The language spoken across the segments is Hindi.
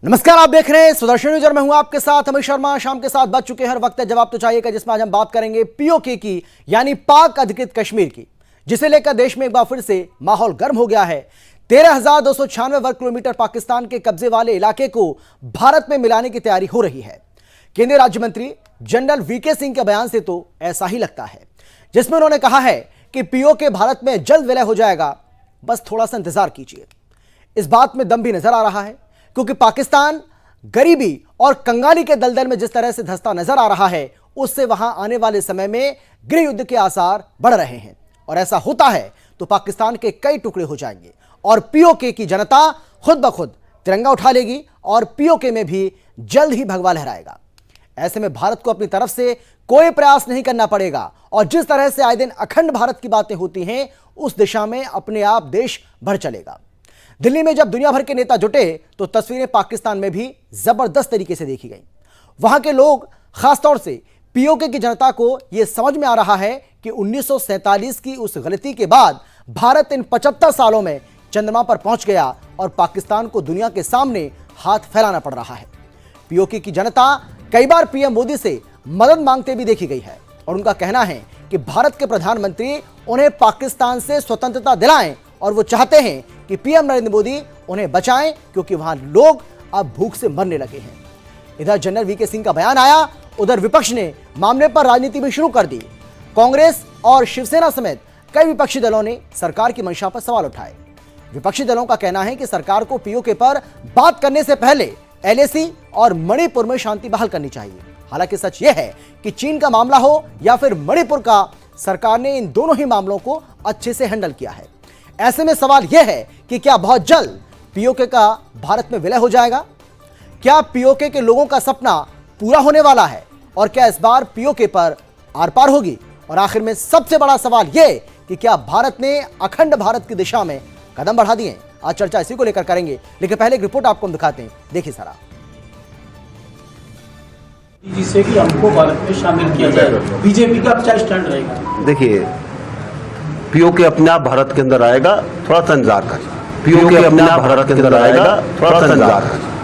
नमस्कार, आप देख रहे हैं सुदर्शन न्यूज और मैं हूं आपके साथ अमित शर्मा। शाम के 7 बज चुके हैं। हर वक्त है जवाब तो चाहिए का, जिसमें आज हम बात करेंगे पीओके की, यानी पाक अधिकृत कश्मीर की, जिसे लेकर देश में एक बार फिर से माहौल गर्म हो गया है। 13,296 वर्ग किलोमीटर पाकिस्तान के कब्जे वाले इलाके को भारत में मिलाने की तैयारी हो रही है। केंद्रीय राज्य मंत्री जनरल वीके सिंह के बयान से तो ऐसा ही लगता है, जिसमें उन्होंने कहा है कि पीओके भारत में जल्द विलय हो जाएगा, बस थोड़ा सा इंतजार कीजिए। इस बात में दम भी नजर आ रहा है, क्योंकि पाकिस्तान गरीबी और कंगाली के दलदल में जिस तरह से धंसता नजर आ रहा है, उससे वहां आने वाले समय में गृह युद्ध के आसार बढ़ रहे हैं। और ऐसा होता है तो पाकिस्तान के कई टुकड़े हो जाएंगे और पीओके की जनता खुद ब खुद तिरंगा उठा लेगी और पीओके में भी जल्द ही भगवा लहराएगा। ऐसे में भारत को अपनी तरफ से कोई प्रयास नहीं करना पड़ेगा और जिस तरह से आए दिन अखंड भारत की बातें होती हैं, उस दिशा में अपने आप देश बढ़ चलेगा। दिल्ली में जब दुनिया भर के नेता जुटे तो तस्वीरें पाकिस्तान में भी जबरदस्त तरीके से देखी गई। वहां के लोग, खासतौर से पीओके की जनता को यह समझ में आ रहा है कि 1947 की उस गलती के बाद भारत इन 75 सालों में चंद्रमा पर पहुंच गया और पाकिस्तान को दुनिया के सामने हाथ फैलाना पड़ रहा है। पीओके की जनता कई बार पीएम मोदी से मदद मांगते भी देखी गई है और उनका कहना है कि भारत के प्रधानमंत्री उन्हें पाकिस्तान से स्वतंत्रता दिलाएं और वो चाहते हैं कि पीएम नरेंद्र मोदी उन्हें बचाएं, क्योंकि वहां लोग अब भूख से मरने लगे हैं। इधर जनरल वीके सिंह का बयान आया, उधर विपक्ष ने मामले पर राजनीति भी शुरू कर दी। कांग्रेस और शिवसेना समेत कई विपक्षी दलों ने सरकार की मंशा पर सवाल उठाए। विपक्षी दलों का कहना है कि सरकार को पीओके पर बात करने से पहले एलएसी और मणिपुर में शांति बहाल करनी चाहिए। हालांकि सच यह है कि चीन का मामला हो या फिर मणिपुर का, सरकार ने इन दोनों ही मामलों को अच्छे से हैंडल किया है। ऐसे में सवाल यह है कि क्या बहुत जल्द पीओके का भारत में विलय हो जाएगा? क्या पीओके के लोगों का सपना पूरा होने वाला है और क्या इस बार पीओके पर आर पार होगी? और आखिर में सबसे बड़ा सवाल यह कि क्या भारत ने अखंड भारत की दिशा में कदम बढ़ा दिए? आज चर्चा इसी को लेकर करेंगे, लेकिन पहले एक रिपोर्ट आपको हम दिखाते हैं, देखिए सारा। जिससे कि हमको भारत में शामिल किया जाएगा, बीजेपी का क्या स्टैंड रहेगा? देखिए, पीओके अपने आप भारत के अंदर आएगा, थोड़ा सा इंतजार करें। पीओके अपने आप भारत के अंदर आएगा, थोड़ा सा इंतजार करें।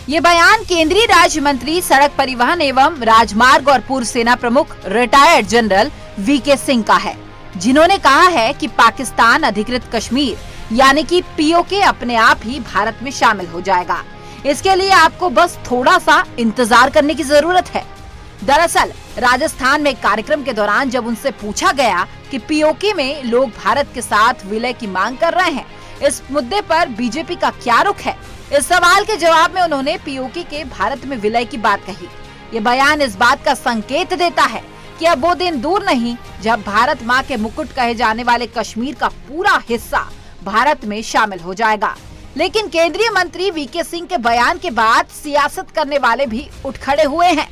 ये बयान केंद्रीय राज्य मंत्री सड़क परिवहन एवं राजमार्ग और पूर्व सेना प्रमुख रिटायर्ड जनरल वीके सिंह का है, जिन्होंने कहा है कि पाकिस्तान अधिकृत कश्मीर यानी कि पीओके अपने आप ही भारत में शामिल हो जाएगा। इसके लिए आपको बस थोड़ा सा इंतजार करने की जरूरत है। दरअसल राजस्थान में एक कार्यक्रम के दौरान जब उनसे पूछा गया कि पीओके में लोग भारत के साथ विलय की मांग कर रहे हैं, इस मुद्दे पर बीजेपी का क्या रुख है, इस सवाल के जवाब में उन्होंने पीओके के भारत में विलय की बात कही। ये बयान इस बात का संकेत देता है कि अब वो दिन दूर नहीं जब भारत माँ के मुकुट कहे जाने वाले कश्मीर का पूरा हिस्सा भारत में शामिल हो जाएगा। लेकिन केंद्रीय मंत्री वीके सिंह के बयान के बाद सियासत करने वाले भी उठ खड़े हुए हैं।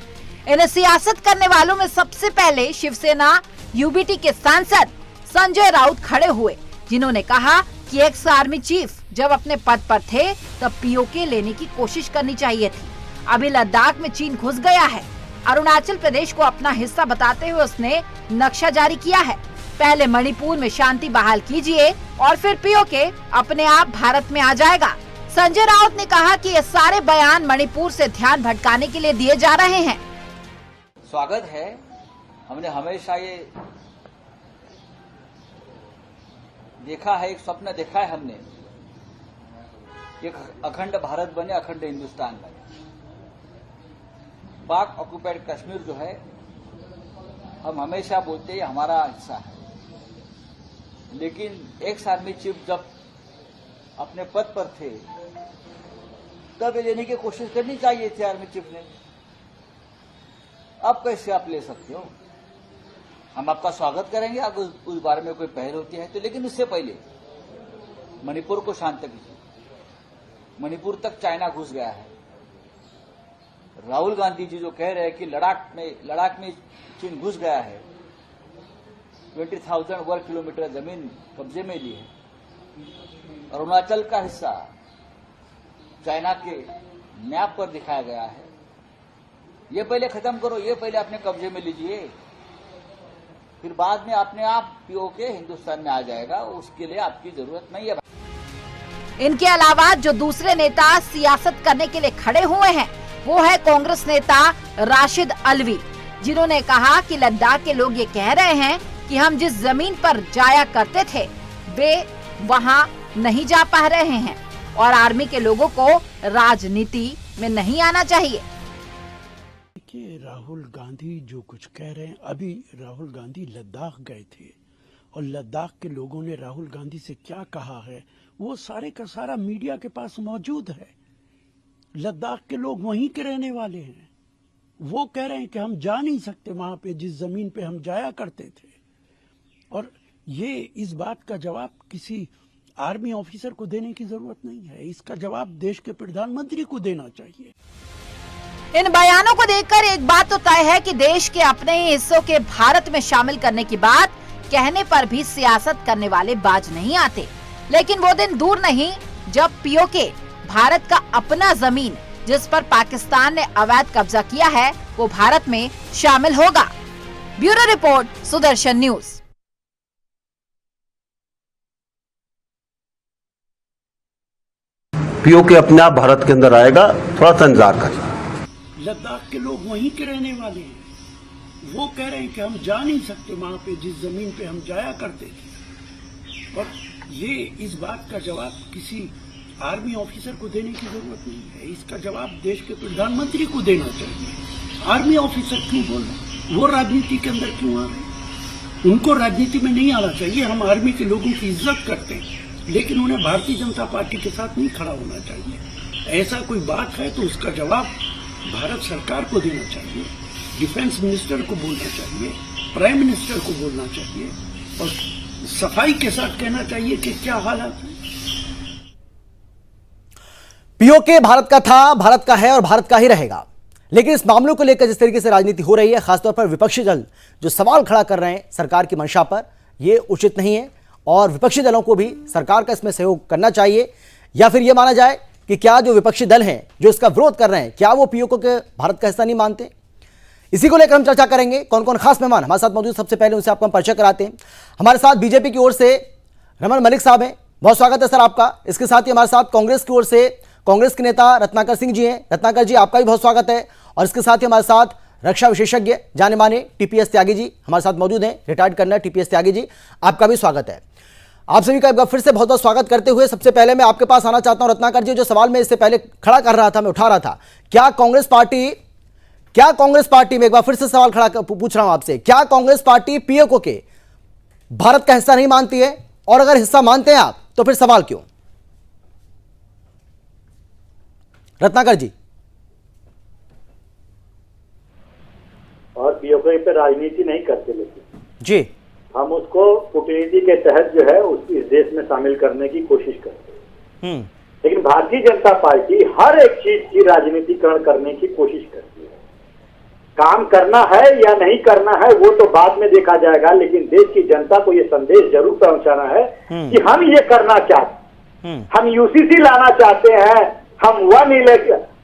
इन सियासत करने वालों में सबसे पहले शिवसेना यूबीटी के सांसद संजय राउत खड़े हुए, जिन्होंने कहा कि एक्स आर्मी चीफ जब अपने पद पर थे तब पीओके लेने की कोशिश करनी चाहिए थी। अभी लद्दाख में चीन घुस गया है। अरुणाचल प्रदेश को अपना हिस्सा बताते हुए उसने नक्शा जारी किया है। पहले मणिपुर में शांति बहाल कीजिए और फिर पीओके अपने आप भारत में आ जाएगा। संजय राउत ने कहा कि ये सारे बयान मणिपुर से ध्यान भटकाने के लिए दिए जा रहे हैं। स्वागत है। हमने हमेशा ये देखा है, एक स्वप्न देखा है हमने, एक अखंड भारत बने, अखंड हिंदुस्तान बने। पाक ऑक्युपाइड कश्मीर जो है, हम हमेशा बोलते हैं हमारा हिस्सा है, लेकिन एक्स आर्मी चीफ जब अपने पद पर थे तब ये लेने की कोशिश करनी चाहिए थी आर्मी चीफ ने। अब कैसे आप ले सकते हो? हम आपका स्वागत करेंगे अगर उस बारे में कोई पहल होती है तो, लेकिन उससे पहले मणिपुर को शांत कीजिए। मणिपुर तक चाइना घुस गया है। राहुल गांधी जी जो कह रहे हैं कि लद्दाख में चीन घुस गया है, 20,000 वर्ग किलोमीटर जमीन कब्जे में ली है। अरुणाचल का हिस्सा चाइना के मैप पर दिखाया गया है। ये पहले खत्म करो, ये पहले अपने कब्जे में लीजिए, फिर बाद में अपने आप पीओके हिंदुस्तान में आ जाएगा। उसके लिए आपकी जरूरत नहीं है। इनके अलावा जो दूसरे नेता सियासत करने के लिए खड़े हुए हैं वो है कांग्रेस नेता राशिद अलवी, जिन्होंने कहा कि लद्दाख के लोग ये कह रहे हैं कि हम जिस जमीन पर जाया करते थे वे वहां नहीं जा पा रहे हैं और आर्मी के लोगों को राजनीति में नहीं आना चाहिए। देखिए, राहुल गांधी जो कुछ कह रहे हैं, अभी राहुल गांधी लद्दाख गए थे और लद्दाख के लोगों ने राहुल गांधी से क्या कहा है वो सारे का सारा मीडिया के पास मौजूद है। लद्दाख के लोग वहीं के रहने वाले हैं। वो कह रहे हैं कि हम जा नहीं सकते वहां पे जिस जमीन पे हम जाया करते थे। और ये इस बात का जवाब किसी आर्मी ऑफिसर को देने की जरूरत नहीं है, इसका जवाब देश के प्रधानमंत्री को देना चाहिए। इन बयानों को देखकर एक बात तो तय है कि देश के अपने ही हिस्सों के भारत में शामिल करने की बात कहने पर भी सियासत करने वाले बाज नहीं आते। लेकिन वो दिन दूर नहीं जब पीओके भारत का अपना जमीन जिस पर पाकिस्तान ने अवैध कब्जा किया है वो भारत में शामिल होगा। Bureau report, Sudarshan news. PoK अपने आप भारत के अंदर आएगा, थोड़ा सा इंतजार करिए। लद्दाख के लोग वहीं के रहने वाले हैं। वो कह रहे हैं कि हम जा नहीं सकते वहां पे जिस जमीन पे हम जाया करते थे। और ये इस बात का जवाब किसी आर्मी ऑफिसर को देने की जरूरत नहीं है, इसका जवाब देश के प्रधानमंत्री को देना चाहिए। आर्मी ऑफिसर क्यों बोल रहे, वो राजनीति के अंदर क्यों आ रहे? उनको राजनीति में नहीं आना चाहिए। हम आर्मी के लोगों की इज्जत करते हैं, लेकिन उन्हें भारतीय जनता पार्टी के साथ नहीं खड़ा होना चाहिए। ऐसा कोई बात है तो उसका जवाब भारत सरकार को देना चाहिए, डिफेंस मिनिस्टर को बोलना चाहिए, प्राइम मिनिस्टर को बोलना चाहिए और सफाई के साथ कहना चाहिए कि क्या हालात है। पीओके भारत का था, भारत का है और भारत का ही रहेगा। लेकिन इस मामलों को लेकर जिस तरीके से राजनीति हो रही है, खासतौर पर विपक्षी दल जो सवाल खड़ा कर रहे हैं सरकार की मंशा पर, यह उचित नहीं है और विपक्षी दलों को भी सरकार का इसमें सहयोग करना चाहिए। या फिर यह माना जाए कि क्या जो विपक्षी दल हैं जो इसका विरोध कर रहे हैं, क्या वो पीओके के भारत का हिस्सा नहीं मानते? इसी को लेकर हम चर्चा करेंगे। कौन कौन खास मेहमान हमारे साथ मौजूद, सबसे पहले उनसे आपको हम परिचय कराते हैं। हमारे साथ बीजेपी की ओर से रमन मलिक साहब हैं, बहुत स्वागत है सर आपका। इसके साथ ही हमारे साथ कांग्रेस की ओर से कांग्रेस के नेता रत्नाकर सिंह जी हैं। रत्नाकर जी, आपका भी बहुत स्वागत है। और इसके साथ ही हमारे साथ रक्षा विशेषज्ञ जाने माने टीपीएस त्यागी जी हमारे साथ मौजूद हैं, retired colonel TPS Tyagi ji, आपका भी स्वागत है। आप सभी का एक बार फिर से बहुत बहुत स्वागत करते हुए सबसे पहले मैं आपके पास आना चाहता हूं रत्नाकर जी। जो सवाल मैं इससे पहले खड़ा कर रहा था, मैं उठा रहा था, क्या कांग्रेस पार्टी में एक बार फिर से सवाल खड़ा पूछ रहा हूं आपसे, क्या कांग्रेस पार्टी पीओके के भारत का हिस्सा नहीं मानती है? और अगर हिस्सा मानते हैं आप तो फिर सवाल क्यों? रत्नाकर जी। और पीओके पे राजनीति नहीं करते, लेकिन जी हम उसको कूटनीति के तहत जो है इस देश में शामिल करने की कोशिश करते हैं। लेकिन भारतीय जनता पार्टी हर एक चीज की राजनीतिकरण करने की कोशिश करती है। काम करना है या नहीं करना है वो तो बाद में देखा जाएगा, लेकिन देश की जनता को ये संदेश जरूर पहुंचाना है कि हम ये करना चाहते हैं। हम यूसीसी लाना चाहते हैं, हम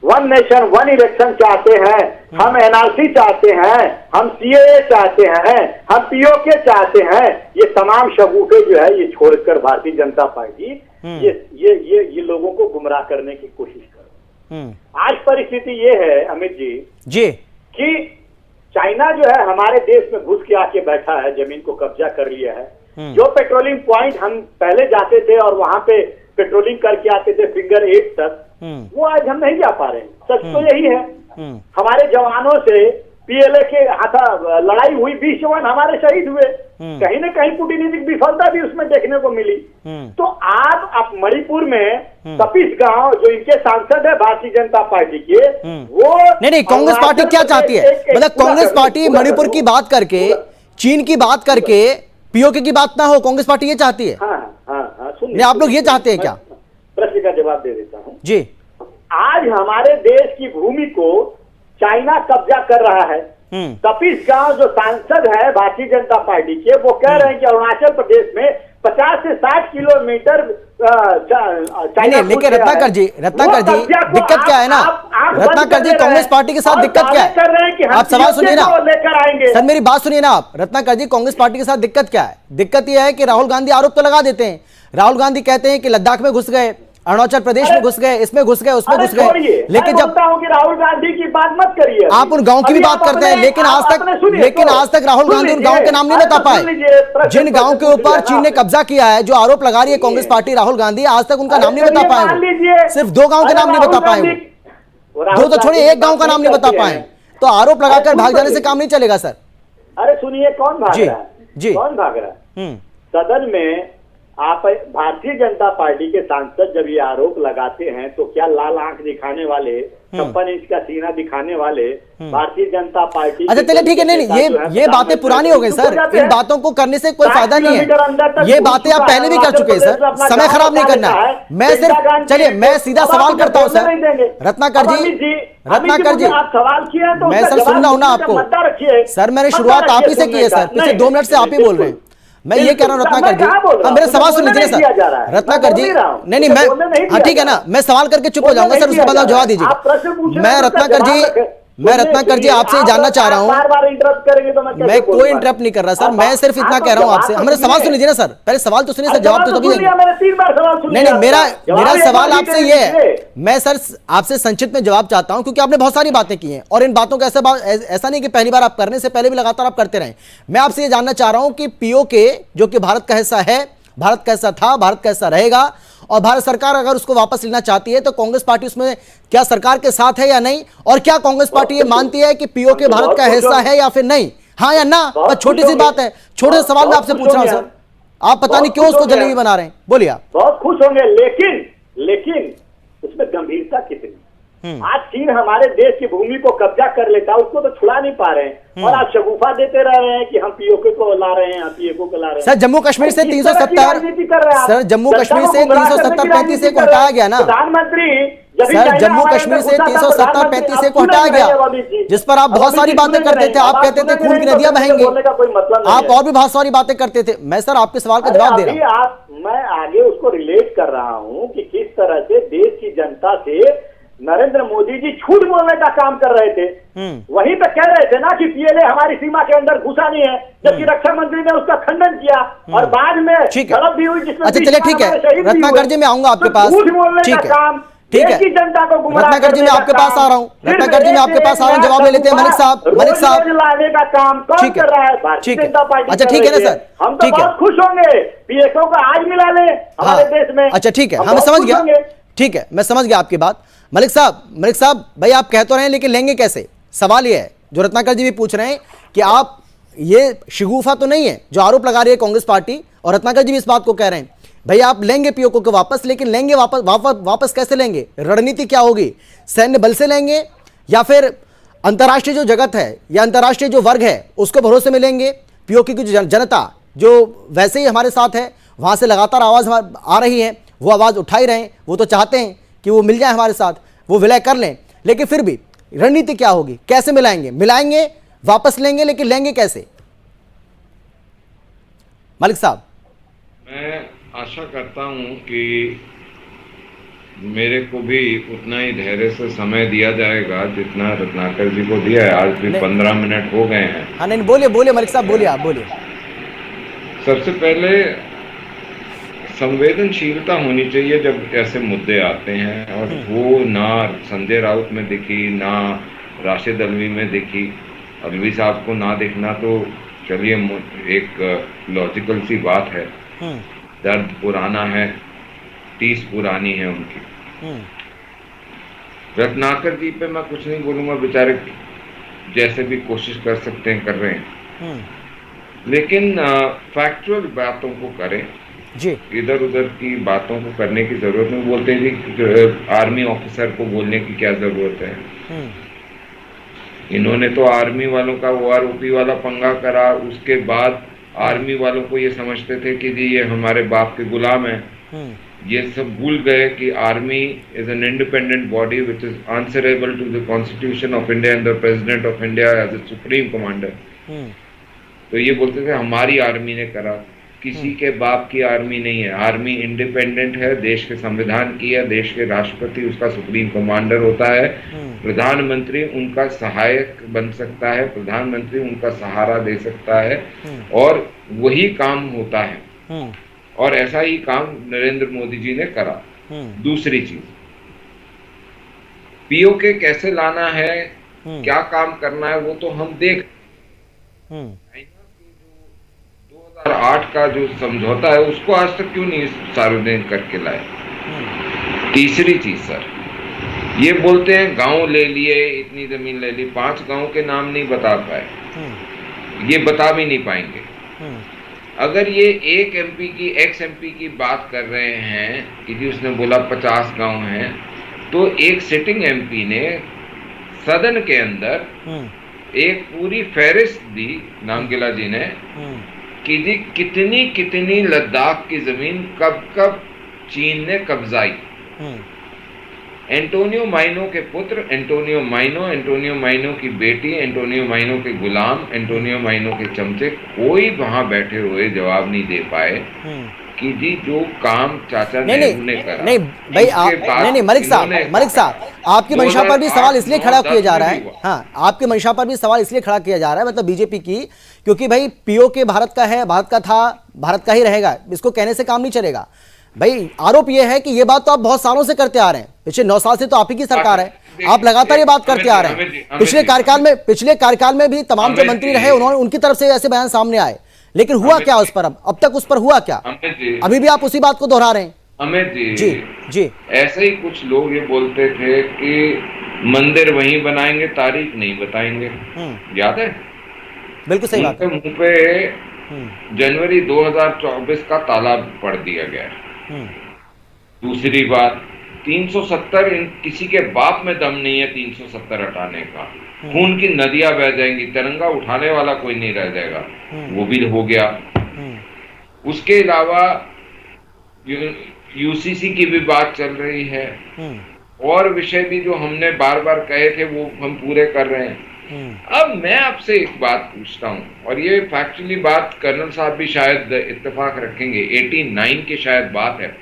वन नेशन वन इलेक्शन चाहते हैं, हम एनआरसी चाहते हैं, हम सीएए चाहते हैं, हम पीओके चाहते हैं। ये तमाम शगुफे जो है ये छोड़कर भारतीय जनता पार्टी ये लोगों को गुमराह करने की कोशिश कर। आज परिस्थिति ये है अमित जी कि चाइना जो है हमारे देश में घुस के आके बैठा है, जमीन को कब्जा कर लिया है। जो पेट्रोलिंग पॉइंट हम पहले जाते थे और वहां पे पेट्रोलिंग करके आते थे फिंगर 8 तक, वो आज हम नहीं जा पा रहे हैं। सच तो यही है। हमारे जवानों से पीएलए के लड़ाई हुई, 20 जवान हमारे शहीद हुए। कहीं न कहीं कूटनीतिक विफलता भी उसमें देखने को मिली। तो आज आप मणिपुर में तपीस गांव जो इनके सांसद है भारतीय जनता पार्टी के, वो नहीं, कांग्रेस पार्टी क्या चाहती है? मतलब कांग्रेस पार्टी मणिपुर की बात करके, चीन की बात करके पीओके की बात ना हो, कांग्रेस पार्टी ये चाहती है? हाँ, नहीं, आप लोग ये चाहते हैं क्या? प्रश्न का जवाब दे देता हूँ जी। आज हमारे देश की भूमि को चाइना कब्जा कर रहा है, तपीस गांव जो सांसद है भारतीय जनता पार्टी के, वो कह रहे हैं कि अरुणाचल प्रदेश में 50 से 60 किलोमीटर नहीं, लेकिन रत्नाकर जी दिक्कत क्या है ना, रत्नाकर जी कांग्रेस पार्टी के साथ दिक्कत क्या है? आप सवाल सुनिए ना सर, मेरी बात सुनिए ना आप। रत्नाकर जी कांग्रेस पार्टी के साथ दिक्कत क्या है? दिक्कत यह है कि राहुल गांधी आरोप तो लगा देते हैं। राहुल गांधी कहते हैं कि लद्दाख में घुस गए, अरुणाचल प्रदेश में घुस गए, इसमें घुस गए, उसमें घुस गए। लेकिन जब राहुल गांधी की बात मत करिए, आप उन गांव की भी बात करते हैं, लेकिन आज तक राहुल गांधी उन गांव के नाम नहीं बता पाए। जिन गांव के ऊपर चीन ने कब्जा किया है, जो आरोप लगा रही है कांग्रेस पार्टी राहुल गांधी, आज तक उनका नाम नहीं बता पाए। सिर्फ 2 गांव के नाम नहीं बता पाए, 2 तो छोड़िए, 1 गांव का नाम नहीं बता पाए। तो आरोप लगाकर भाग जाने से काम नहीं चलेगा सर। अरे सुनिए, कौन भाग रहा है? जी कौन भाग रहा है? सदन में आप भारतीय जनता पार्टी के सांसद जब ये आरोप लगाते हैं तो क्या लाल आंख दिखाने वाले, 56 इंच का सीना दिखाने वाले भारतीय जनता पार्टी? अच्छा चलिए ठीक है, नहीं ये बातें पुरानी हो गई सर, इन बातों को करने से कोई फायदा नहीं है। ये बातें आप पहले भी कर चुके हैं सर, समय खराब नहीं करना है। मैं सिर्फ चलिए मैं सीधा सवाल करता हूं सर, रत्नाकर जी आप सवाल किए तो मैं सर सुन रहा हूं ना आपको सर, मैंने शुरुआत आप ही से की है सर, पिछले 2 मिनट से आप ही बोल रहे हैं। मैं ये कह रहा हूँ रत्नाकर जी, मेरे सवाल सुन लीजिए सर। रत्नाकर जी नहीं मैं, हाँ ठीक है ना, मैं सवाल करके चुप हो जाऊंगा सर, उसके बाद आप जवाब दीजिएगा। मैं रत्नाकर जी आपसे जानना चाह रहा हूँ, बार इंटरप्ट करेंगे तो मैं कोई इंटरप्ट नहीं कर रहा सर, मैं सिर्फ इतना कह रहा हूँ आपसे। हमारे सवाल सुन लीजिए ना सर, पहले सवाल तो सुनिए सर, जवाब तो तभी देंगे। नहीं मेरा सवाल आपसे ये है, मैं सर आपसे संक्षिप्त में जवाब चाहता हूं, क्योंकि आपने बहुत सारी बातें की हैं और इन बातों का ऐसा नहीं कि पहली बार आप करने से पहले भी लगातार आप करते रहे। मैं आपसे ये जानना चाह रहा हूं कि पीओके जो कि भारत का हिस्सा है, भारत का हिस्सा था, भारत का हिस्सा रहेगा, और भारत सरकार अगर उसको वापस लेना चाहती है तो कांग्रेस पार्टी उसमें क्या सरकार के साथ है या नहीं, और क्या कांग्रेस पार्टी ये मानती है कि पीओके भारत का हिस्सा है या फिर नहीं, हाँ या ना? बस छोटी सी बात है, छोटे से सवाल में आपसे पूछ रहा हूं सर, आप पता नहीं क्यों उसको जलेबी बना रहे हैं, बोलिए आप। बहुत खुश होंगे, लेकिन उसमें गंभीरता कितनी? आज चीन हमारे देश की भूमि को कब्जा कर लेता, उसको तो छुड़ा नहीं पा रहे हैं, और आप शगुफा देते रह रहे हैं कि हम पीओके को ला रहे हैं, हम पीओके को ला रहे हैं। सर जम्मू कश्मीर से 370, सर जम्मू कश्मीर से 370-35 को हटाया गया ना प्रधानमंत्री, सर जम्मू कश्मीर से 370-35 को हटाया गया, जिस पर आप बहुत सारी बातें करते थे। आप कहते थे खून की नदियां बहेंगी, आप और भी बहुत सारी बातें करते थे। मैं सर आपके सवाल का जवाब दे रहा हूं। मैं आगे उसको रिलेट कर रहा हूं कि किस तरह से देश की जनता से नरेंद्र मोदी जी झूठ बोलने का काम कर रहे थे। वहीं पे कह रहे थे ना कि पीएलए हमारी सीमा के अंदर घुसा नहीं है, जबकि रक्षा मंत्री ने उसका खंडन किया, और बाद में झड़प भी हुई जिसमें अच्छा चलिए ठीक है रत्नाकर जी, मैं आऊंगा आपके पास, ठीक है ठीक है जनता को रत्नाकर जी मैं आपके पास आ रहा हूँ, रत्नाकर जी मैं आपके पास आ रहा हूँ, जवाब ले लेते हैं मलिक साहब लाने का काम कौन कर रहा है? भारतीय जनता पार्टी। अच्छा ठीक है ना सर, हम तो बहुत खुश होंगे पीएसओ को आज मिला ले हमारे देश में। अच्छा ठीक है, मैं समझ गया, ठीक है मैं समझ गया आपकी बात। मलिक साहब भाई आप कह तो रहे हैं, लेकिन लेंगे कैसे? सवाल ये है जो रत्नाकर जी भी पूछ रहे हैं कि आप ये शिगुफा तो नहीं है जो आरोप लगा रही है कांग्रेस पार्टी, और रत्नाकर जी भी इस बात को कह रहे हैं भाई आप लेंगे पीओके को वापस, लेकिन लेंगे वापस कैसे लेंगे? रणनीति क्या होगी? सैन्य बल से लेंगे या फिर अंतर्राष्ट्रीय जो जगत है या अंतर्राष्ट्रीय जो वर्ग है उसको भरोसे में लेंगे? पीओके की जो जनता जो वैसे ही हमारे साथ है, वहां से लगातार आवाज आ रही है, वो आवाज उठा ही रहे हैं, वो तो चाहते हैं कि वो मिल जाए हमारे साथ, वो विलय कर लें, लेकिन फिर भी रणनीति क्या होगी? कैसे मिलाएंगे वापस लेंगे, लेकिन लेंगे कैसे? मलिक साहब, मैं आशा करता हूं कि मेरे को भी उतना ही धैर्य से समय दिया जाएगा जितना रत्नाकर जी को दिया है। आज भी 15 मिनट हो गए हैं। हाँ नहीं बोलिए मलिक साहब, बोलिए आप बोलिए। सबसे पहले संवेदनशीलता होनी चाहिए जब ऐसे मुद्दे आते हैं, और वो ना संजय राउत में दिखी, ना राशिद अल्वी में दिखी। अल्वी साहब को ना दिखना तो चलिए एक लॉजिकल सी बात है, दर्द पुराना है, 30 पुरानी है उनकी। रत्नाकर जी पे मैं कुछ नहीं बोलूंगा, बेचारे जैसे भी कोशिश कर सकते हैं कर रहे हैं, लेकिन फैक्चुअल बातों को करें जी। इधर उधर की बातों को करने की जरूरत नहीं। बोलते हैं जी आर्मी ऑफिसर को बोलने की क्या जरूरत है? इन्होंने तो आर्मी वालों का ओआरओपी वाला पंगा करा, उसके बाद आर्मी वालों को ये समझते थे कि जी ये हमारे बाप के गुलाम हैं, ये सब भूल गए कि army is an independent body which is answerable to the constitution of India and the president of India as a supreme commander. तो ये बोलते थे हमारी आर्मी ने करा, किसी के बाप की आर्मी नहीं है। आर्मी इंडिपेंडेंट है, देश के संविधान की है, देश के राष्ट्रपति उसका सुप्रीम कमांडर होता है, प्रधानमंत्री उनका सहायक बन सकता है, प्रधानमंत्री उनका सहारा दे सकता है, और वही काम होता है। और ऐसा ही काम नरेंद्र मोदी जी ने करा। दूसरी चीज, पीओके कैसे लाना है, क्या काम करना है, वो तो हम देख। 2008 का जो समझौता है उसको आज तक क्यों नहीं सार्वजनिक करके लाए। तीसरी चीज सर, ये बोलते हैं गांव ले लिए, इतनी जमीन ले ली, 5 गांव के नाम नहीं बता पाए, ये बता भी नहीं पाएंगे। अगर ये एक एमपी की, एक्स एमपी की बात कर रहे हैं कि जी उसने बोला 50 गांव हैं, तो एक सिटिंग एमपी ने सदन के अंदर एक पूरी फहरिस्त दी नामगिला जी ने कि जी कितनी कितनी लद्दाख की जमीन कब कब चीन ने कब्जाई। एंटोनियो माइनो के पुत्र एंटोनियो माइनो की बेटी, एंटोनियो माइनो के गुलाम, एंटोनियो माइनो के चमचे, कोई वहां बैठे हुए जवाब नहीं दे पाए कि जी जो काम चाचा नेहरू ने करा। नहीं भाई, आप नहीं मलिक साहब आपकी मंशा पर भी सवाल इसलिए खड़ा किया जा रहा है। हाँ, आपकी मंशा पर भी सवाल इसलिए खड़ा किया जा रहा है, मतलब बीजेपी की, क्योंकि भाई पीओके भारत का है, भारत का था, भारत का ही रहेगा, इसको कहने से काम नहीं चलेगा। भाई आरोप यह है कि ये बात तो आप बहुत सालों से करते आ रहे हैं, पिछले 9 साल से तो आप ही की सरकार है, आप लगातार ये बात करते आ रहे हैं। पिछले कार्यकाल में भी तमाम जो मंत्री रहे उन्होंने, उनकी तरफ से ऐसे बयान सामने आए, लेकिन हुआ क्या उस पर? अब तक उस पर हुआ क्या? अभी भी आप उसी बात को दोहरा रहे हैं। अमित जी जी, ऐसे ही कुछ लोग ये बोलते थे कि मंदिर वहीं बनाएंगे, तारीख नहीं बताएंगे, याद है? बिल्कुल सही बात है। मुंह पे जनवरी 2024 का ताला पढ़ दिया गया। दूसरी बात, 370, किसी के बाप में दम नहीं है 370 हटाने का। खून की नदियां बह जाएंगी, तिरंगा उठाने वाला कोई नहीं रह जाएगा, वो भी हो गया। उसके अलावा यूसीसी की भी बात चल रही है, और विषय भी जो हमने बार बार कहे थे वो हम पूरे कर रहे हैं। अब मैं आपसे एक बात पूछता हूं, और ये फैक्चुअली बात कर्नल साहब भी शायद इत्तेफाक रखेंगे, 89 की शायद बात है।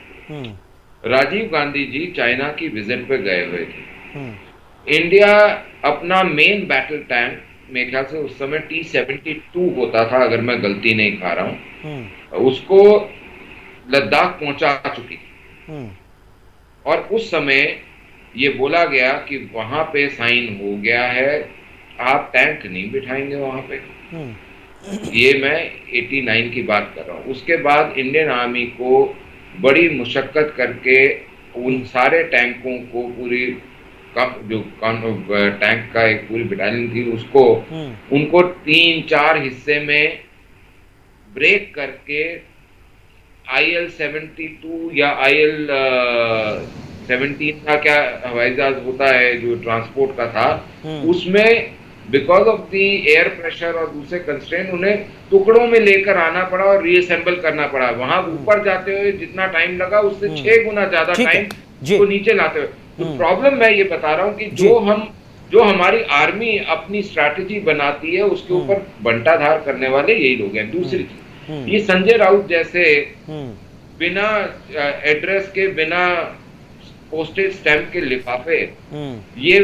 राजीव गांधी जी चाइना की विजिट पे गए हुए थे। इंडिया अपना मेन बैटल टैंक, मेरे ख्याल से उस समय T-72 होता था, अगर मैं गलती नहीं खा रहा हूं, उसको लद्दाख पहुंचा चुकी थी। और उस समय ये बोला गया कि वहां पे साइन हो गया है, आप टैंक नहीं बिठाएंगे वहां पे। ये मैं 89 की बात कर रहा हूं। उसके बाद इंडियन आर्मी को बड़ी मुशक्कत करके उन सारे टैंकों को, पूरी जो टैंक का एक पूरी बटालियन थी, उसको उनको 3-4 हिस्से में ब्रेक करके IL-72 या IL-17 का क्या हवाई जहाज होता है जो ट्रांसपोर्ट का था, उसमें because of the air pressure और दूसरे कंस्ट्रेंट उन्हें टुकड़ों में लेकर आना पड़ा और रीअसेंबल करना पड़ा। वहां ऊपर जाते हुए जितना टाइम लगा उससे 6 गुना ज्यादा टाइम को नीचे लाते हुए। तो प्रॉब्लम मैं ये बता रहा हूँ कि जो हमारी आर्मी अपनी स्ट्रैटेजी बनाती है उसके ऊपर बंटाधार करने वाले यही लोग हैं। दूसरी चीज, ये संजय राउत जैसे बिना एड्रेस के, बिना पोस्टेज स्टैंप के लिफाफे ये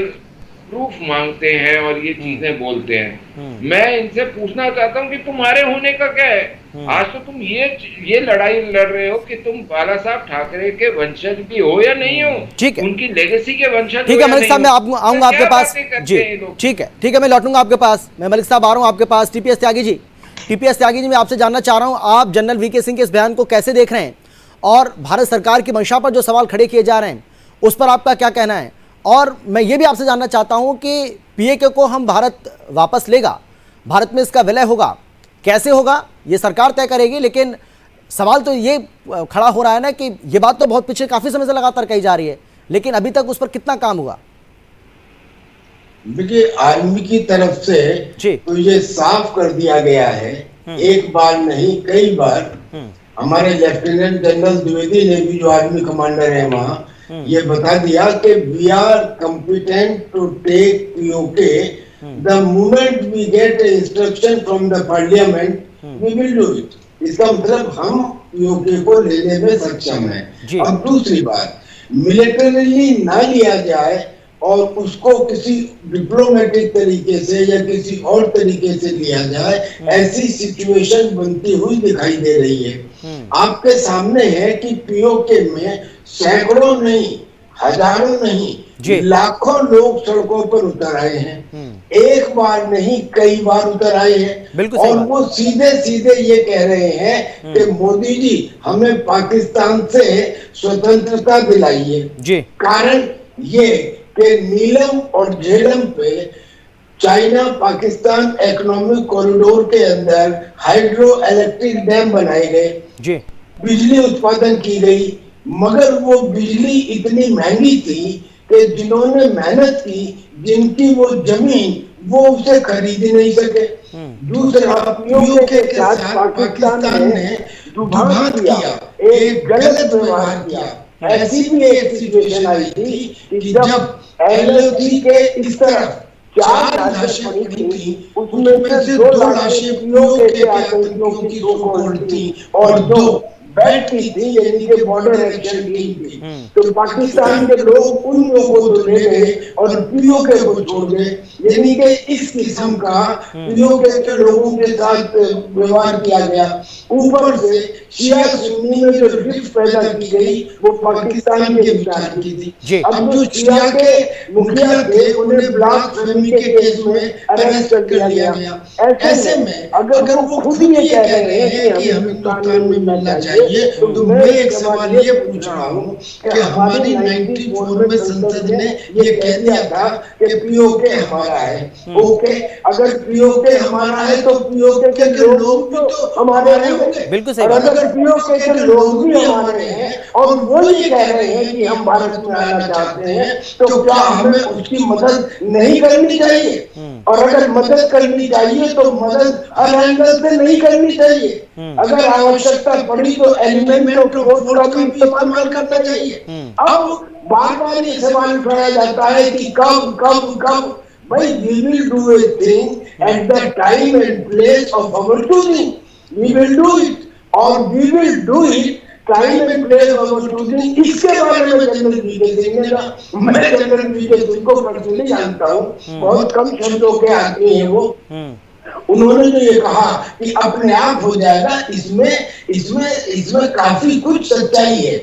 प्रूफ मांगते हैं और ये चीजें बोलते हैं। मैं इनसे पूछना चाहता हूं कि तुम्हारे होने का क्या है? आज तो तुम ये लड़ाई लड़ रहे हो कि तुम बाला साहब ठाकरे के वंशज भी हो या नहीं हो, ठीक है, उनकी लेगेसी के वंशज। ठीक है मलिक साहब, मैं आऊंगा आपके पास जी। ठीक है, मैं लौटूंगा आपके पास। मैं मलिक साहब आ रहा हूं आपके पास। टीपीएस त्यागी जी, मैं आपसे जानना चाह रहा हूं, आप जनरल वीके सिंह के इस बयान को कैसे देख रहे हैं, और भारत सरकार की मंशा पर जो सवाल खड़े किए जा रहे हैं उस पर आपका क्या कहना है? और मैं ये भी आपसे जानना चाहता हूं कि पीएके को हम भारत वापस लेगा, भारत में इसका विलय होगा, कैसे होगा ये सरकार तय करेगी, लेकिन सवाल तो ये खड़ा हो रहा है ना कि ये बात तो बहुत पिछले काफी समय से लगातार कही जा रही है, लेकिन अभी तक उस पर कितना काम हुआ? देखिए, आर्मी की तरफ से तो ये साफ कर दिया गया है, एक बार नहीं कई बार, हमारे लेफ्टिनेंट जनरल द्विवेदी ने भी, जो आर्मी कमांडर है वहाँ, ये बता दिया कि we are competent to take PoK the moment we get instruction from the parliament, we will do it. इसका मतलब हम पीओके को लेने में सक्षम हैं। अब दूसरी बात, मिलिटरीली ना लिया जाए और उसको किसी डिप्लोमेटिक तरीके से या किसी और तरीके से लिया जाए, ऐसी सिचुएशन बनती हुई दिखाई दे रही है। आपके सामने है कि पीओके में सैकड़ों नहीं, हजारों नहीं, लाखों लोग सड़कों पर उतर आए हैं। एक बार नहीं, कई बार उतर आए हैं। और वो सीधे सीधे ये कह रहे हैं कि मोदी जी हमें पाकिस्तान से स्वतंत्रता दिलाइए। कारण ये कि नीलम और झेलम पे चाइना पाकिस्तान इकोनॉमिक कॉरिडोर के अंदर हाइड्रो इलेक्ट्रिक डैम बनाए गए, बिजली उत्पादन की गई, मगर वो बिजली इतनी महंगी थी कि जिन्होंने मेहनत की, जिनकी वो जमीन, वो उसे खरीद ही नहीं सके। दूसरा, पीओके के साथ पाकिस्तान ने दुभान किया, एक गलत व्यवहार किया। ऐसी भी एक सिचुएशन आई थी कि जब एलओसी के इस तरफ 4 लाशें पड़ी थी, उसमें से 2 लाशें पीओके के आतंकियों की सो-कॉल्ड थी और 2 बैठ की थी, यानी कि बॉर्डर एक्शन टीम थी। तो पाकिस्तान के लोग उन लोगों को ले गए और पीओके को छोड़ गए, यानी कि इस किस्म का पीओके के लोगों के साथ व्यवहार किया गया। ऊपर से शिया सुन्नी में जो रिफ्ट पैदा की गई, वो पाकिस्तान के विचार की थी। अब जो शिया के मुखिया थे, उन्हें ब्लास्फेमी के केस में अरेस्ट कर लिया गया। ऐसे में अगर वो खुद ये कह रहे हैं कि हमें हिंदुस्तान में मिलना चाहिए, तो मैं एक सवाल ये पूछ रहा हूँ कि हमारी 94 में संसद ने ये कह दिया था कि पीओके हमारा है। ओके, अगर पीओके हमारा है तो पीओके के लोग भी तो हमारे होंगे। बिल्कुल सही। और अगर पीओके के लोग भी हमारे हैं और वो ये कह रहे हैं कि हम भारत में आना चाहते हैं, तो क्या हमें उसकी मदद नहीं करनी चाहिए? और अगर मदद करनी चाहिए तो मदद हर एंगल से नहीं करनी चाहिए। अगर आवश्यकता पड़ी तो एलिमेंट ऑफ फोर्स का भी इस्तेमाल करना चाहिए। अब बार बार ये सवाल उठाया जाता है कि कब कब कब। भाई, we will do a thing at the time and place of our choosing, we will do it, और we will do it time and place of our choosing. इसके बारे में जनरल वीके सिंह ने कहा। मैं जनरल वीके सिंह को पर्सनली जानता हूँ, बहुत कम शब्दों के आदमी है वो। उन्होंने जो ये कहा कि अपने आप हो जाएगा, इसमें काफी कुछ सच्चाई है।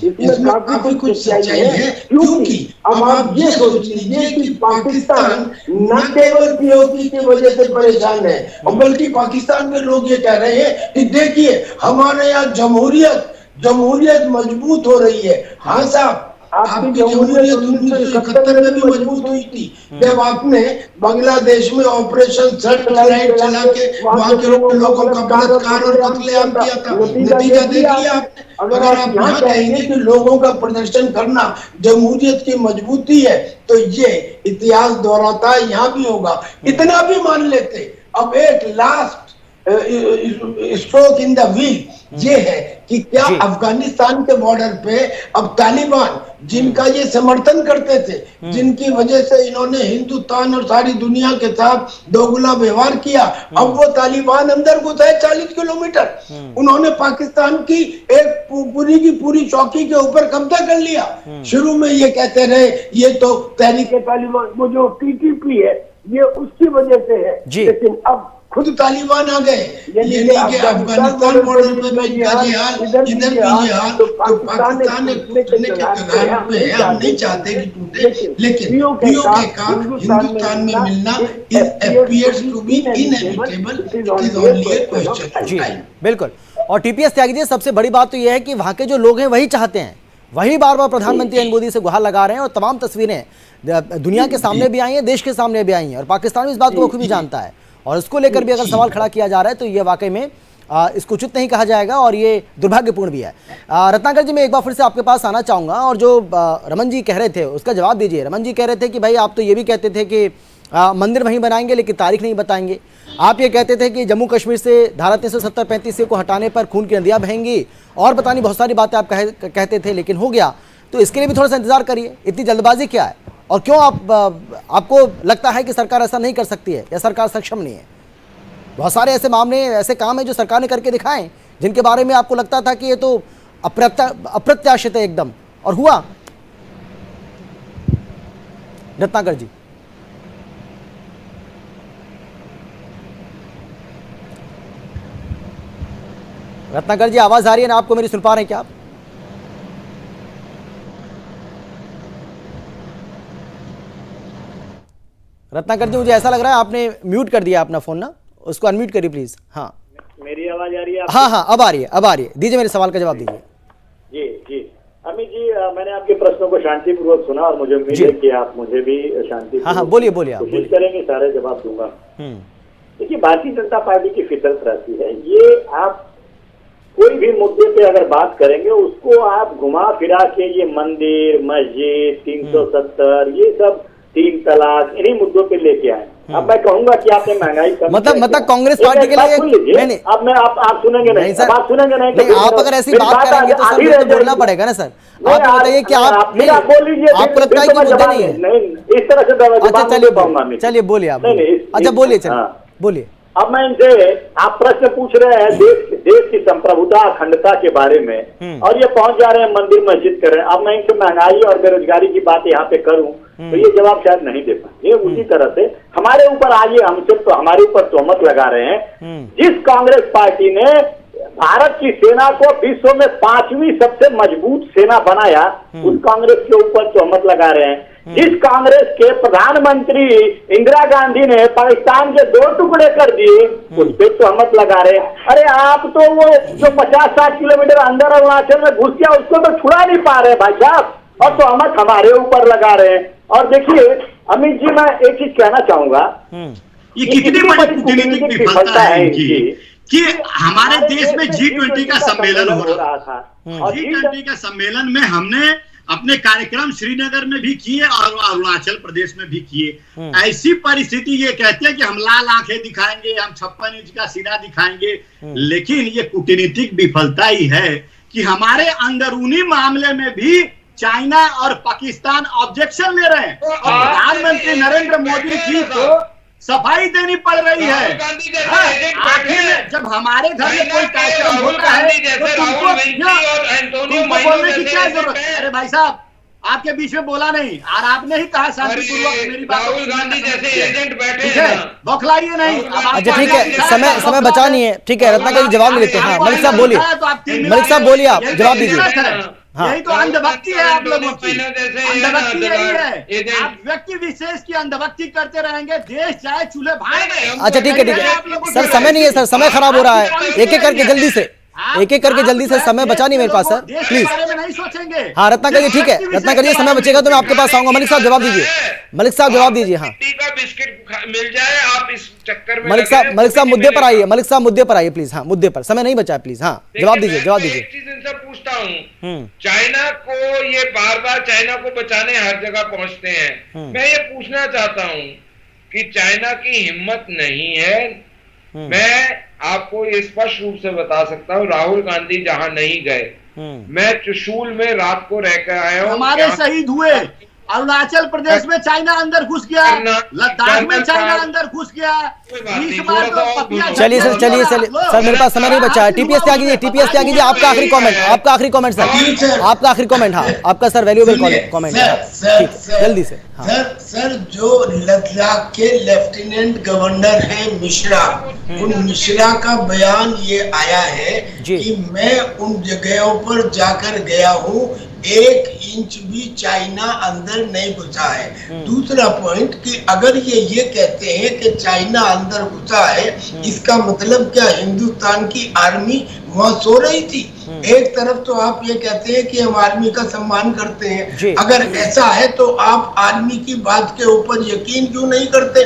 इसमें काफी कुछ सच्चाई है, क्योंकि अब आप ये सोच लीजिए कि पाकिस्तान न केवल पीओके की वजह से परेशान है, और बल्कि पाकिस्तान के लोग ये कह रहे हैं कि देखिए हमारे यहाँ जमहूरियत मजबूत हो रही है। हाँ साहब, आपकी जमहूरियत 1971 में भी मजबूत हुई थी, जब आपने बांग्लादेश में ऑपरेशन सनलाइट चला के वहां के लोगों का बलात्कार और कत्लेआम किया था। नतीजा देख लिया आपने। अगर आप यहाँ कहेंगे कि लोगों का प्रदर्शन करना जमहूरियत की मजबूती है, तो ये इतिहास दोहराता है, यहाँ भी होगा। इतना भी मान लेते। अब एक last stroke in the wheel ये है कि क्या अफगानिस्तान के बॉर्डर पे अब तालिबान, जिनका ये समर्थन करते थे, जिनकी वजह से इन्होंने हिंदुस्तान और सारी दुनिया के साथ दोगुना व्यवहार किया, अब वो तालिबान अंदर घुस है 40 किलोमीटर। उन्होंने पाकिस्तान की एक पूरी की पूरी चौकी के ऊपर कब्जा कर लिया। शुरू में ये कहते रहे ये तो तहरीके तालिबान, वो जो टीटीपी है ये उसकी वजह से है, लेकिन अब खुद तालिबान आ गए। यानी कि अफगानिस्तान बॉर्डर पे भी ये हाल, इधर भी ये हाल, तो पाकिस्तान ने टूटने के कगार पे है। हम नहीं चाहते कि टूटे, लेकिन पीओके का हिंदुस्तान में मिलना appears to be inevitable, it is only a question of time. बिल्कुल। और टीपीएस त्यागी जी, सबसे बड़ी बात तो यह है कि वहां के जो लोग हैं वही चाहते हैं, वही बार बार प्रधानमंत्री मोदी से गुहार लगा रहे हैं, और तमाम तस्वीरें दुनिया के सामने भी आई हैं, देश के सामने भी आई हैं, और पाकिस्तान इस बात को बखूबी जानता है। और इसको लेकर भी अगर सवाल खड़ा किया जा रहा है तो ये वाकई में इसको उचित नहीं कहा जाएगा, और ये दुर्भाग्यपूर्ण भी है। रत्नाकर जी, मैं एक बार फिर से आपके पास आना चाहूँगा, और जो रमन जी कह रहे थे उसका जवाब दीजिए। रमन जी कह रहे थे कि भाई आप तो ये भी कहते थे कि मंदिर वहीं बनाएंगे लेकिन तारीख नहीं बताएंगे। आप ये कहते थे कि जम्मू कश्मीर से धारा 370-35 को हटाने पर खून की नदियां बहेंगी और पता नहीं बहुत सारी बातें आप कहते थे, लेकिन हो गया। तो इसके लिए भी थोड़ा सा इंतजार करिए। इतनी जल्दबाजी क्या है और क्यों आपको लगता है कि सरकार ऐसा नहीं कर सकती है या सरकार सक्षम नहीं है? बहुत सारे ऐसे मामले, ऐसे काम हैं जो सरकार ने करके दिखाएं, जिनके बारे में आपको लगता था कि ये तो अप्रत्याशित है एकदम, और हुआ। रत्नाकर जी, रत्नाकर जी आवाज आ रही है ना आपको? मेरी सुन पा रहे हैं क्या आप? रत्नाकर जी, मुझे ऐसा लग रहा है आपने म्यूट कर दिया अपना फोन ना, उसको अनम्यूट करिए प्लीज। हाँ, मेरी आवाज आ रही है? हाँ हाँ, अब आ रही है, अब आ रही है। दीजिए मेरे सवाल का जवाब दीजिए। जी जी अमित जी, मैंने आपके प्रश्नों को शांतिपूर्वक सुना और मुझे उम्मीद है कि आप मुझे भी शांति। हाँ हाँ, बोलिए बोलिए आप कोशिश करेंगे, सारे जवाब दूंगा। देखिए, भारतीय जनता पार्टी की फितरत रहती है, ये आप कोई भी मुद्दे पे अगर बात करेंगे उसको आप घुमा फिरा के ये मंदिर, मस्जिद, 370, ये सब 3 तलाक, इन्हीं मुद्दों पे लेके आए। अब मैं कहूंगा कि आपने महंगाई कम, मतलब कांग्रेस पार्टी के लिए नहीं, अब मैं आप सुनेंगे नहीं सर, आप सुनेंगे नहीं, आप अगर ऐसी बात करेंगे तो सर मुझे तो बोलना पड़ेगा ना सर। आप बताइए कि आप बोल लीजिए, आपको लगता है कि मुद्दा नहीं है? नहीं, इस तरह से अच्छा चलिए बोलिए आप। अच्छा बोलिए, चलिए बोलिए। अब मैं इनसे, आप प्रश्न पूछ रहे हैं देश की संप्रभुता, अखंडता के बारे में, और ये पहुंच जा रहे हैं मंदिर मस्जिद कर रहे हैं। अब मैं इनसे महंगाई और बेरोजगारी की बात यहाँ पे करूं तो ये जवाब शायद नहीं दे पाएंगे। उसी तरह से हमारे ऊपर आइए, हमसे तो हमारे ऊपर तोहमत लगा रहे हैं। जिस कांग्रेस पार्टी ने भारत की सेना को विश्व में 5वीं सबसे मजबूत सेना बनाया, उस कांग्रेस के ऊपर तोहमत लगा रहे हैं। जिस कांग्रेस के प्रधानमंत्री इंदिरा गांधी ने पाकिस्तान के 2 टुकड़े कर दिए, उस पर तोहमत लगा रहे हैं। अरे आप तो वो जो 50-60 किलोमीटर अंदर अरुणाचल में घुस गया उसको तो छुड़ा नहीं पा रहे भाई साहब, और तोहमत हमारे ऊपर लगा रहे हैं। और देखिए अमित जी, मैं एक चीज कहना चाहूंगा, ये कितनी बड़ी कूटनीतिक विफलता है इनकी कि हमारे देश में G20 का सम्मेलन हो रहा था, और G20 के सम्मेलन में हमने अपने कार्यक्रम श्रीनगर में भी किए और अरुणाचल प्रदेश में भी किए। ऐसी परिस्थिति, ये कहते हैं कि हम लाल आंखें दिखाएंगे, हम 56 इंच का सीना दिखाएंगे, लेकिन ये कूटनीतिक विफलता ही है कि हमारे अंदरूनी मामले में भी चाइना और पाकिस्तान ऑब्जेक्शन ले रहे हैं, और प्रधानमंत्री नरेंद्र मोदी जी को सफाई देनी पड़ रही है। आखिर में जब हमारे घर में कोई कार्यक्रम होता है तो तुमको बोलने की क्या जरूरत है? अरे भाई साहब, आपके बीच में बोला नहीं, और आपने ही कहा शांतिपूर्वक मेरी बात। राहुल गांधी जैसे एजेंट बैठे हैं, बौखलाइए नहीं। अच्छा ठीक है, समय बचा नहीं है, ठीक है रत्नाकर जी जवाब लेते हैं। हाँ मलिक साहब बोलिए, मलिक साहब बोलिए, आप जवाब दीजिए। हाँ। यही तो अंधभक्ति है आप लोगों की, अंधभक्ति यही है। आप व्यक्ति विशेष की अंधभक्ति करते रहेंगे, देश चाहे चूल्हे भाड़ में। अच्छा ठीक है सर, समय नहीं है सर, समय खराब हो रहा है। एक एक करके जल्दी से, समय बचा नहीं मेरे पास सर, प्लीज। नहीं सोचेंगे। हाँ रत्नाकर जी, ठीक है रत्नाकर जी, समय बचेगा तो मैं आपके पास आऊंगा। मलिक साहब जवाब दीजिए, मलिक साहब जवाब दीजिए। हाँ बिस्किट मिल जाए, आप इस चक्कर में मलिक साहब मुद्दे पर आइए, मलिक साहब मुद्दे पर आइए प्लीज। हाँ मुद्दे पर, समय नहीं बचा है प्लीज। हाँ जवाब दीजिए। एक चीज इनसे पूछता हूँ, चाइना को ये बार बार चाइना को बचाने हर जगह पहुंचते हैं, मैं ये पूछना चाहता हूँ कि चाइना की हिम्मत नहीं है? मैं आपको ये स्पष्ट रूप से बता सकता हूँ, राहुल गांधी जहां नहीं गए, मैं त्रिशूल में रात को रह कर आया हूँ। हमारे शहीद हुए, अरुणाचल प्रदेश में चाइना अंदर घुस गया, लद्दाख में चाइना अंदर घुस गया। चलिए सर मेरे पास समय नहीं बचा है। टीपीएस क्या कीजिए, आपका आखिरी कमेंट सर, आपका आखिरी कमेंट। हाँ आपका सर वैल्यूएबल कमेंट, जल्दी से। सर जो लद्दाख के लेफ्टिनेंट गवर्नर हैं मिश्रा, उन मिश्रा का बयान ये आया है कि मैं उन जगहों पर जाकर गया हूँ, 1 इंच भी चाइना अंदर नहीं घुसा है। दूसरा पॉइंट कि अगर ये कहते हैं कि चाइना अंदर घुसा है, इसका मतलब क्या हिंदुस्तान की आर्मी वहां सो रही थी? एक तरफ तो आप ये कहते हैं कि हम आर्मी का सम्मान करते हैं, अगर ऐसा है तो आप आर्मी की बात के ऊपर यकीन क्यों नहीं करते?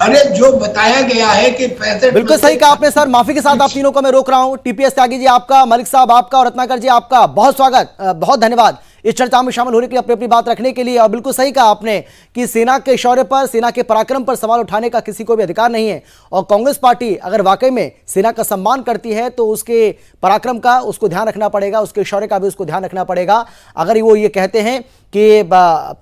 अरे जो बताया गया है कि 65, बिल्कुल सही कहा आपने सर। माफी के साथ आप तीनों को मैं रोक रहा हूं। टीपीएस त्यागी जी आपका, मलिक साहब आपका और रत्नाकर जी आपका बहुत स्वागत, बहुत धन्यवाद। इस चर्चा में शामिल होने के लिए, अपनी अपनी बात रखने के लिए। और बिल्कुल सही कहा आपने कि सेना के शौर्य पर, सेना के पराक्रम पर सवाल उठाने का किसी को भी अधिकार नहीं है। और कांग्रेस पार्टी अगर वाकई में सेना का सम्मान करती है तो उसके पराक्रम का उसको ध्यान रखना पड़ेगा, उसके शौर्य का भी उसको ध्यान रखना पड़ेगा। अगर वो ये कहते हैं कि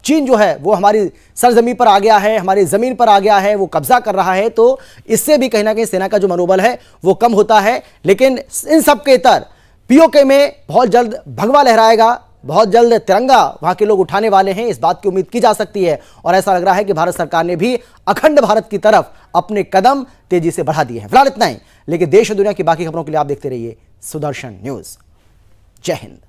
चीन जो है वो हमारी सरजमीन पर आ गया है, हमारी जमीन पर आ गया है, वो कब्जा कर रहा है, तो इससे भी कहीं ना कहीं सेना का जो मनोबल है वो कम होता है। लेकिन इन सब के इतर पीओके में बहुत जल्द भगवा लहराएगा, बहुत जल्द तिरंगा वहां के लोग उठाने वाले हैं, इस बात की उम्मीद की जा सकती है। और ऐसा लग रहा है कि भारत सरकार ने भी अखंड भारत की तरफ अपने कदम तेजी से बढ़ा दिए हैं। फिलहाल इतना ही, लेकिन देश और दुनिया की बाकी खबरों के लिए आप देखते रहिए सुदर्शन न्यूज। जय हिंद।